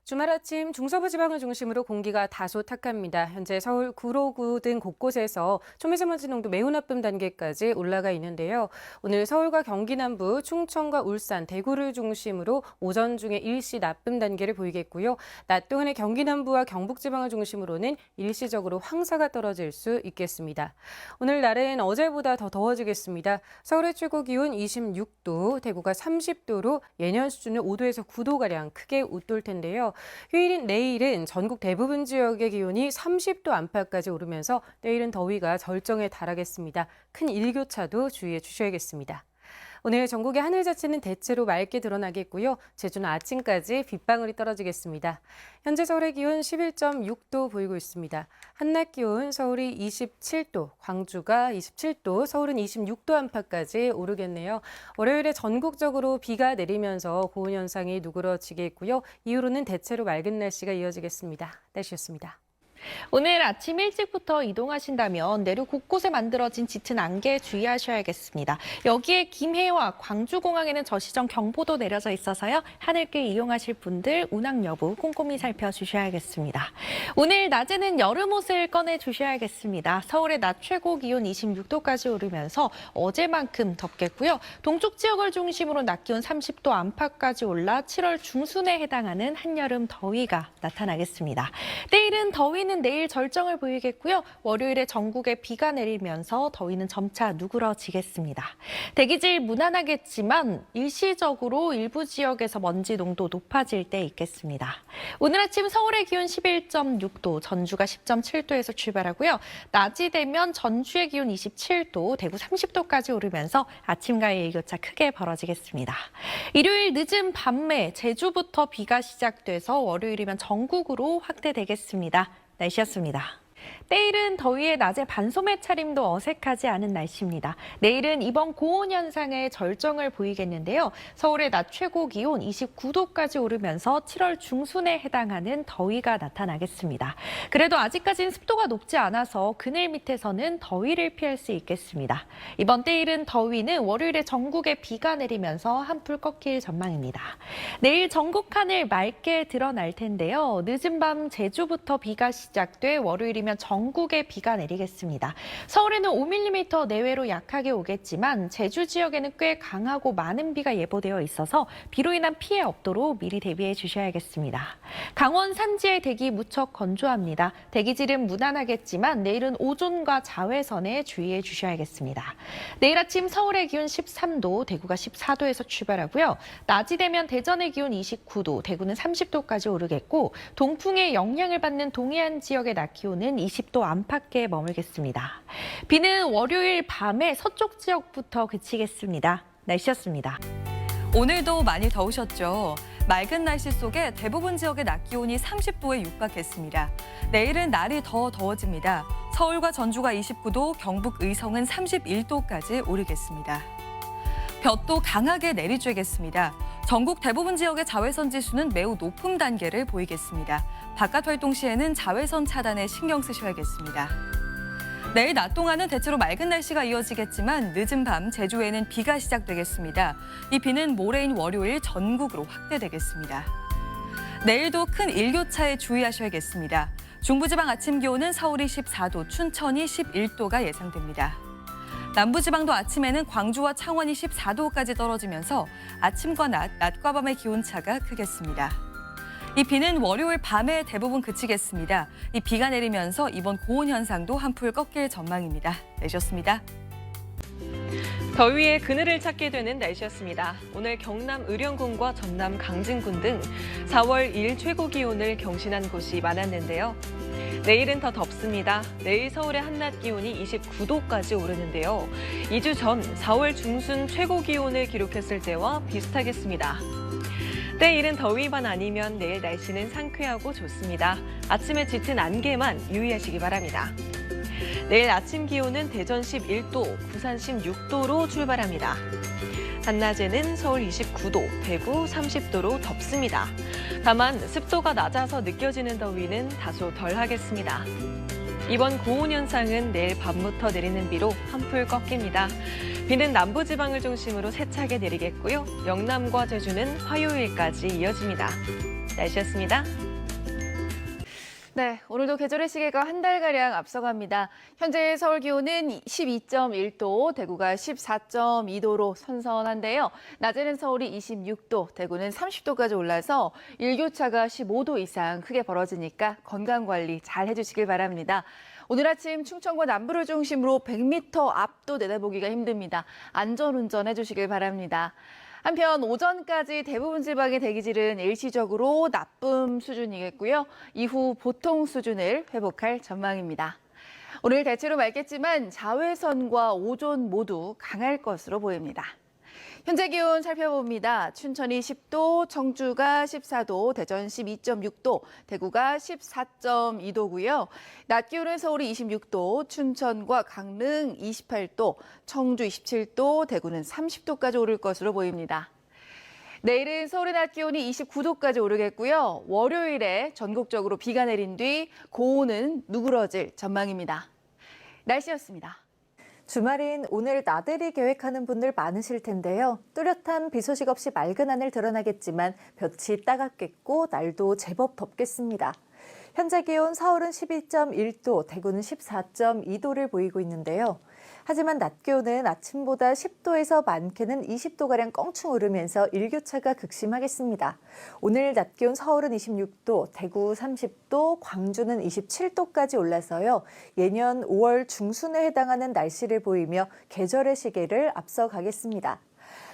주말 아침 중서부 지방을 중심으로 공기가 다소 탁합니다. 현재 서울 구로구 등 곳곳에서 초미세먼지 농도 매우 나쁨 단계까지 올라가 있는데요. 오늘 서울과 경기 남부, 충청과 울산, 대구를 중심으로 오전 중에 일시 나쁨 단계를 보이겠고요. 낮 동안에 경기 남부와 경북 지방을 중심으로는 일시적으로 황사가 떨어질 수 있겠습니다. 오늘 날은 어제보다 더 더워지겠습니다. 서울의 최고 기온 26도, 대구가 30도로 예년 수준을 5도에서 9도가량 크게 웃돌 텐데요. 휴일인 내일은 전국 대부분 지역의 기온이 30도 안팎까지 오르면서 내일은 더위가 절정에 달하겠습니다. 큰 일교차도 주의해 주셔야겠습니다. 오늘 전국의 하늘 자체는 대체로 맑게 드러나겠고요. 제주는 아침까지 빗방울이 떨어지겠습니다. 현재 서울의 기온 11.6도 보이고 있습니다. 한낮 기온 서울이 27도, 광주가 27도, 서울은 26도 안팎까지 오르겠네요. 월요일에 전국적으로 비가 내리면서 고온 현상이 누그러지겠고요. 이후로는 대체로 맑은 날씨가 이어지겠습니다. 날씨였습니다. 오늘 아침 일찍부터 이동하신다면 내륙 곳곳에 만들어진 짙은 안개에 주의하셔야겠습니다. 여기에 김해와 광주공항에는 저시정 경보도 내려져 있어서요. 하늘길 이용하실 분들 운항 여부 꼼꼼히 살펴주셔야겠습니다. 오늘 낮에는 여름 옷을 꺼내주셔야겠습니다. 서울의 낮 최고 기온 26도까지 오르면서 어제만큼 덥겠고요. 동쪽 지역을 중심으로 낮 기온 30도 안팎까지 올라 7월 중순에 해당하는 한여름 더위가 나타나겠습니다. 내일은 더위는 내일 절정을 보이겠고요. 월요일에 전국에 비가 내리면서 더위는 점차 누그러지겠습니다. 대기질 무난하겠지만 일시적으로 일부 지역에서 먼지 농도 높아질 때 있겠습니다. 오늘 아침 서울의 기온 11.6도, 전주가 10.7도에서 출발하고요. 낮이 되면 전주의 기온 27도, 대구 30도까지 오르면서 아침과의 일교차 크게 벌어지겠습니다. 일요일 늦은 밤에 제주부터 비가 시작돼서 월요일이면 전국으로 확대되겠습니다. 날씨였습니다. 내일은 더위에 낮에 반소매 차림도 어색하지 않은 날씨입니다. 내일은 이번 고온 현상의 절정을 보이겠는데요. 서울의 낮 최고 기온 29도까지 오르면서 7월 중순에 해당하는 더위가 나타나겠습니다. 그래도 아직까지는 습도가 높지 않아서 그늘 밑에서는 더위를 피할 수 있겠습니다. 이번 내일은 더위는 월요일에 전국에 비가 내리면서 한풀 꺾일 전망입니다. 내일 전국 하늘 맑게 드러날 텐데요. 늦은 밤 제주부터 비가 시작돼 월요일이면 전국에 비가 내리겠습니다. 서울에는 5mm 내외로 약하게 오겠지만 제주 지역에는 꽤 강하고 많은 비가 예보되어 있어서 비로 인한 피해 없도록 미리 대비해 주셔야겠습니다. 강원 산지의 대기 무척 건조합니다. 대기질은 무난하겠지만 내일은 오존과 자외선에 주의해 주셔야겠습니다. 내일 아침 서울의 기온 13도, 대구가 14도에서 출발하고요. 낮이 되면 대전의 기온 29도, 대구는 30도까지 오르겠고 동풍의 영향을 받는 동해안 지역의 낮 기온은 20도 안팎에 머물겠습니다. 비는 월요일 밤에 서쪽 지역부터 그치겠습니다. 날씨였습니다. 오늘도 많이 더우셨죠? 맑은 날씨 속에 대부분 지역의 낮 기온이 30도에 육박했습니다. 내일은 날이 더 더워집니다. 서울과 전주가 29도, 경북 의성은 31도까지 오르겠습니다. 볕도 강하게 내리쬐겠습니다. 전국 대부분 지역의 자외선 지수는 매우 높은 단계를 보이겠습니다. 바깥 활동 시에는 자외선 차단에 신경 쓰셔야겠습니다. 내일 낮 동안은 대체로 맑은 날씨가 이어지겠지만 늦은 밤 제주에는 비가 시작되겠습니다. 이 비는 모레인 월요일 전국으로 확대되겠습니다. 내일도 큰 일교차에 주의하셔야겠습니다. 중부지방 아침 기온은 서울이 14도, 춘천이 11도가 예상됩니다. 남부지방도 아침에는 광주와 창원이 14도까지 떨어지면서 아침과 낮과 밤의 기온차가 크겠습니다. 이 비는 월요일 밤에 대부분 그치겠습니다. 이 비가 내리면서 이번 고온 현상도 한풀 꺾일 전망입니다. 내셨습니다. 더위의 그늘을 찾게 되는 날씨였습니다. 오늘 경남 의령군과 전남 강진군 등 4월 1일 최고 기온을 경신한 곳이 많았는데요. 내일은 더 덥습니다. 내일 서울의 한낮 기온이 29도까지 오르는데요. 2주 전 4월 중순 최고 기온을 기록했을 때와 비슷하겠습니다. 내일은 더위만 아니면 내일 날씨는 상쾌하고 좋습니다. 아침에 짙은 안개만 유의하시기 바랍니다. 내일 아침 기온은 대전 11도, 부산 16도로 출발합니다. 한낮에는 서울 29도, 대구 30도로 덥습니다. 다만 습도가 낮아서 느껴지는 더위는 다소 덜하겠습니다. 이번 고온 현상은 내일 밤부터 내리는 비로 한풀 꺾입니다. 비는 남부지방을 중심으로 세차게 내리겠고요. 영남과 제주는 화요일까지 이어집니다. 날씨였습니다. 네, 오늘도 계절의 시계가 한 달가량 앞서갑니다. 현재 서울 기온은 12.1도, 대구가 14.2도로 선선한데요. 낮에는 서울이 26도, 대구는 30도까지 올라서 일교차가 15도 이상 크게 벌어지니까 건강관리 잘 해주시길 바랍니다. 오늘 아침 충청과 남부를 중심으로 100m 앞도 내다보기가 힘듭니다. 안전운전 해주시길 바랍니다. 한편 오전까지 대부분 지방의 대기질은 일시적으로 나쁨 수준이겠고요. 이후 보통 수준을 회복할 전망입니다. 오늘 대체로 맑겠지만 자외선과 오존 모두 강할 것으로 보입니다. 현재 기온 살펴봅니다. 춘천이 10도, 청주가 14도, 대전 12.6도, 대구가 14.2도고요. 낮 기온은 서울이 26도, 춘천과 강릉 28도, 청주 27도, 대구는 30도까지 오를 것으로 보입니다. 내일은 서울의 낮 기온이 29도까지 오르겠고요. 월요일에 전국적으로 비가 내린 뒤 고온은 누그러질 전망입니다. 날씨였습니다. 주말인 오늘 나들이 계획하는 분들 많으실 텐데요. 뚜렷한 비 소식 없이 맑은 하늘 드러나겠지만 볕이 따갑겠고 날도 제법 덥겠습니다. 현재 기온 서울은 12.1도, 대구는 14.2도를 보이고 있는데요. 하지만 낮 기온은 아침보다 10도에서 많게는 20도가량 껑충 오르면서 일교차가 극심하겠습니다. 오늘 낮 기온 서울은 26도, 대구 30도, 광주는 27도까지 올라서요. 예년 5월 중순에 해당하는 날씨를 보이며 계절의 시계를 앞서가겠습니다.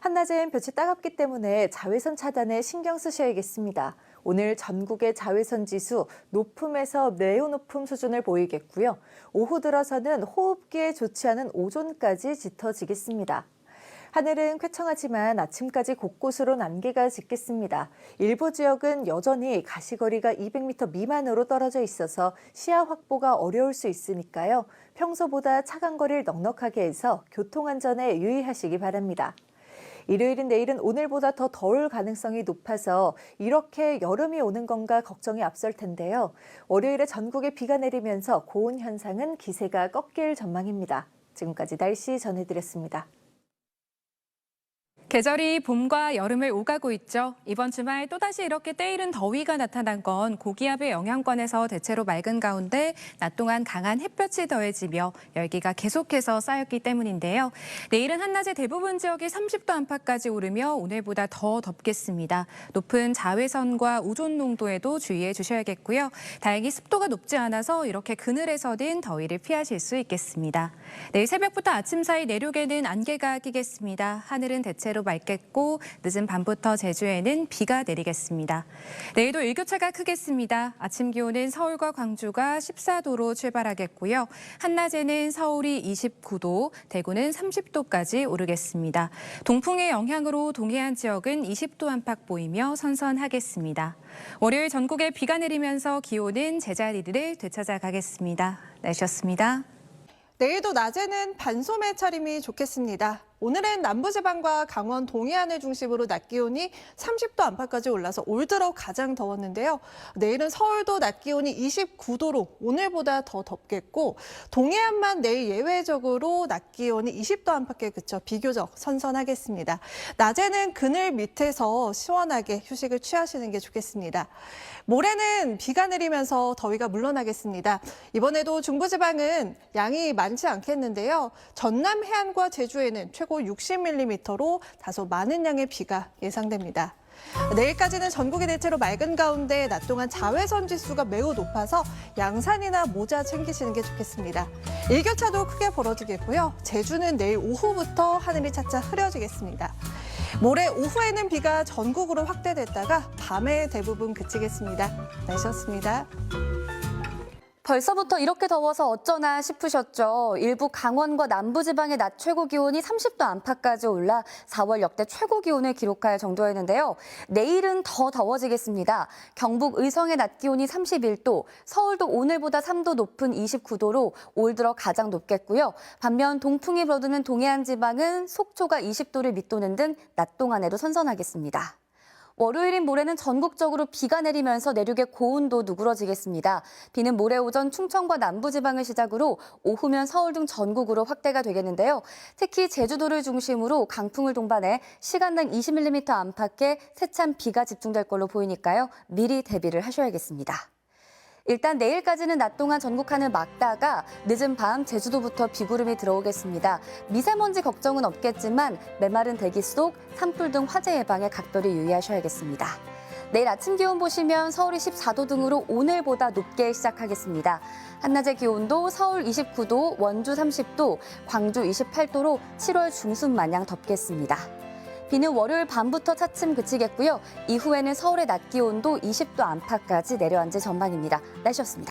한낮엔 볕이 따갑기 때문에 자외선 차단에 신경 쓰셔야겠습니다. 오늘 전국의 자외선 지수 높음에서 매우 높음 수준을 보이겠고요. 오후 들어서는 호흡기에 좋지 않은 오존까지 짙어지겠습니다. 하늘은 쾌청하지만 아침까지 곳곳으로 안개가 짙겠습니다. 일부 지역은 여전히 가시거리가 200m 미만으로 떨어져 있어서 시야 확보가 어려울 수 있으니까요. 평소보다 차간 거리를 넉넉하게 해서 교통안전에 유의하시기 바랍니다. 일요일인 내일은 오늘보다 더 더울 가능성이 높아서 이렇게 여름이 오는 건가 걱정이 앞설 텐데요. 월요일에 전국에 비가 내리면서 고온 현상은 기세가 꺾일 전망입니다. 지금까지 날씨 전해드렸습니다. 계절이 봄과 여름을 오가고 있죠. 이번 주말 또다시 이렇게 때이른 더위가 나타난 건 고기압의 영향권에서 대체로 맑은 가운데 낮 동안 강한 햇볕이 더해지며 열기가 계속해서 쌓였기 때문인데요. 내일은 한낮에 대부분 지역이 30도 안팎까지 오르며 오늘보다 더 덥겠습니다. 높은 자외선과 오존 농도에도 주의해 주셔야겠고요. 다행히 습도가 높지 않아서 이렇게 그늘에서는 더위를 피하실 수 있겠습니다. 내일 새벽부터 아침 사이 내륙에는 안개가 끼겠습니다. 하늘은 대체로 맑겠고 늦은 밤부터 제주에는 비가 내리겠습니다. 내일도 일교차가 크겠습니다. 아침 기온은 서울과 광주가 14도로 출발하겠고요. 한낮에는 서울이 29도, 대구는 30도까지 오르겠습니다. 동풍의 영향으로 동해안 지역은 20도 안팎 보이며 선선하겠습니다. 월요일 전국에 비가 내리면서 기온은 제자리를 되찾아가겠습니다. 날씨였습니다. 내일도 낮에는 반소매 차림이 좋겠습니다. 오늘은 남부지방과 강원 동해안을 중심으로 낮 기온이 30도 안팎까지 올라서 올 들어 가장 더웠는데요. 내일은 서울도 낮 기온이 29도로 오늘보다 더 덥겠고 동해안만 내일 예외적으로 낮 기온이 20도 안팎에 그쳐 비교적 선선하겠습니다. 낮에는 그늘 밑에서 시원하게 휴식을 취하시는 게 좋겠습니다. 모레는 비가 내리면서 더위가 물러나겠습니다. 이번에도 중부지방은 양이 많지 않겠는데요. 전남 해안과 제주에는 최고 60mm로 다소 많은 양의 비가 예상됩니다. 내일까지는 전국이 대체로 맑은 가운데 낮 동안 자외선 지수가 매우 높아서 양산이나 모자 챙기시는 게 좋겠습니다. 일교차도 크게 벌어지겠고요. 제주는 내일 오후부터 하늘이 차차 흐려지겠습니다. 모레 오후에는 비가 전국으로 확대됐다가 밤에 대부분 그치겠습니다. 날씨였습니다. 벌써부터 이렇게 더워서 어쩌나 싶으셨죠. 일부 강원과 남부지방의 낮 최고 기온이 30도 안팎까지 올라 4월 역대 최고 기온을 기록할 정도였는데요. 내일은 더 더워지겠습니다. 경북 의성의 낮 기온이 31도, 서울도 오늘보다 3도 높은 29도로 올 들어 가장 높겠고요. 반면 동풍이 불어드는 동해안 지방은 속초가 20도를 밑도는 등 낮 동안에도 선선하겠습니다. 월요일인 모레는 전국적으로 비가 내리면서 내륙의 고온도 누그러지겠습니다. 비는 모레 오전 충청과 남부지방을 시작으로 오후면 서울 등 전국으로 확대가 되겠는데요. 특히 제주도를 중심으로 강풍을 동반해 시간당 20mm 안팎의 세찬 비가 집중될 걸로 보이니까요. 미리 대비를 하셔야겠습니다. 일단 내일까지는 낮 동안 전국 하늘 맑다가 늦은 밤 제주도부터 비구름이 들어오겠습니다. 미세먼지 걱정은 없겠지만 메마른 대기 속 산불 등 화재 예방에 각별히 유의하셔야겠습니다. 내일 아침 기온 보시면 서울이 14도 등으로 오늘보다 높게 시작하겠습니다. 한낮의 기온도 서울 29도, 원주 30도, 광주 28도로 7월 중순 마냥 덥겠습니다. 비는 월요일 밤부터 차츰 그치겠고요. 이후에는 서울의 낮 기온도 20도 안팎까지 내려앉을 전망입니다. 날씨였습니다.